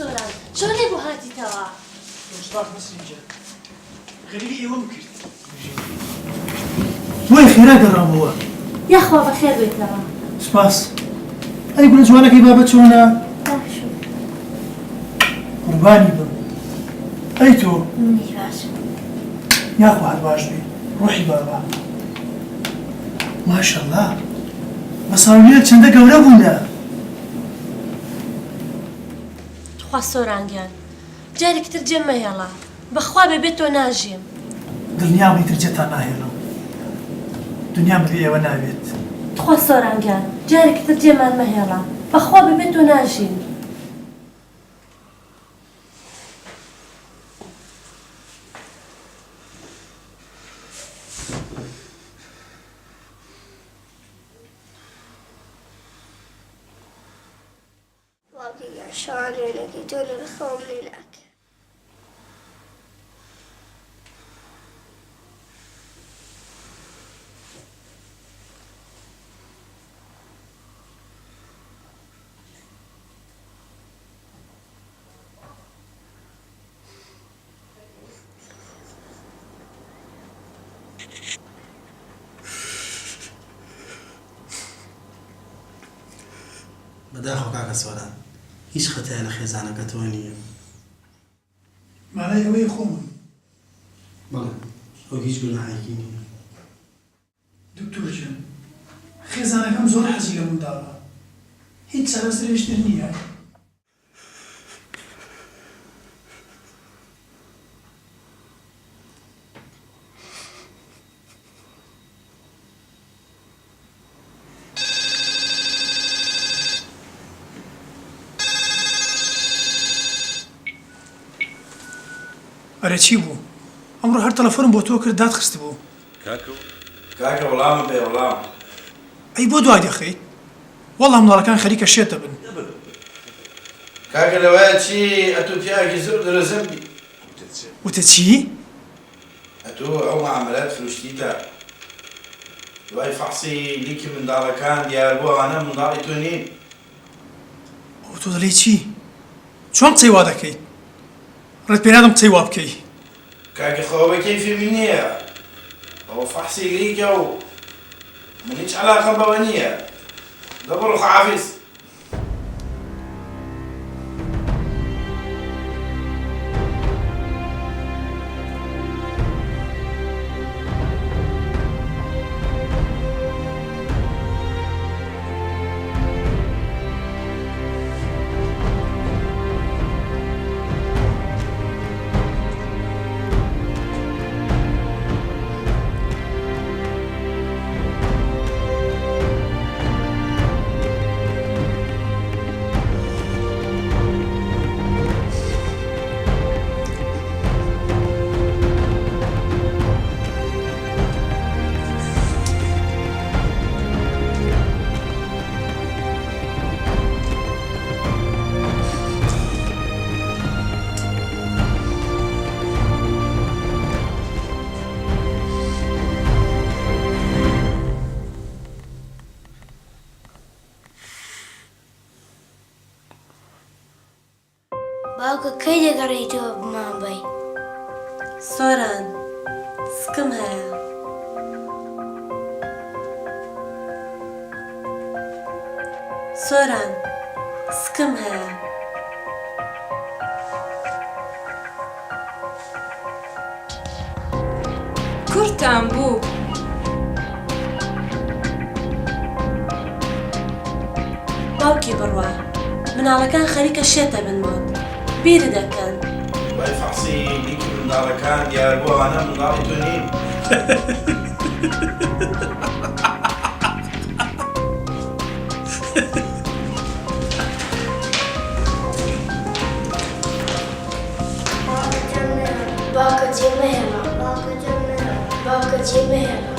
سۆران چۆن لێ بۆ هاتیتەوە؟ مصطفى مسجد غريبي يوم كرت وين خيرات الراموة یاخوا بەخێر بێتەوە. سپاس ئەی گونە جوانەکەی بابەت چۆنە؟ باشە. قوربانی بم. ئەی تۆ؟ منیش باشم. یاخوا هەر باش بێ ڕۆحی بابا. ماشەڵڵا مەساویلێت چەندە گەورە بوونە. خوا سۆرانگیان جارێکتر جێم مەهێڵە بەخوا بێبێت تۆ ناژیم. دڵنیامەی تر جێتان ناهێڵم. دنیام بەبێ ئێوە ناوێت. خوا سۆرانگیان جارێکتر جێمان مەهێڵە بەخوا بێبێت تۆ ناژیم. واقعا شعرناكي تقول الخوم لك بەداخەوە کاکە سۆران هیچ خەتایە لە خێزانەکەتەوە نییە. مانای ئەوەی خۆمم. بەڵێ ئەو هیچ گوناحێکی نییە. دکتۆر جان خێزانەکەم زۆر حەزی لە منداڵە. هیچ سەرنجێشتر نییە. ئەرە چی بوو؟ ئەمڕۆ هەر تەلەفۆنم بۆ تۆ کرد دادخست بوو. کاکە وەڵامم بێ وەڵام. ئەی بۆ دوای دەخەیت؟ وەڵام منداڵەکان خەریکە شێتە بن. کاکە لەوایە چی ئەتۆ پیاوێکی زۆر دەرەزەم بی. وتە چی؟ ئەتۆ ئەو معاملات فروشتیتە. دوای فەحسی لیکی منداڵەکان دیار بوو ئەوانە منداڵی تۆ نین. ئەو تۆ دەڵێی چی؟ چۆن قسەی وا دەکەیت؟ ڕێت پێ نادەم قسەی وا بکەی. کاکە خەوە کەیفی من نییە. ئەوە فەحسی لیکە و من هیچ عەلاقەم بەوە نییە. دەبڕ خەحافیز. باوکە کەی دەگەڕێیتەوە بمانبەی؟ سۆران سکم هەیە. سۆران سکم هەیە. کورتان بوو. باوکی بڕوا مناڵەکان خەریکە شێتە بنمۆت بیرە دەکەن. دوای فەحسی لیکی منداڵەکان دیار بوو ئەوانە منداڵی تۆ نین. باوکە جێمەهێڵە باوکە جێمەهێڵە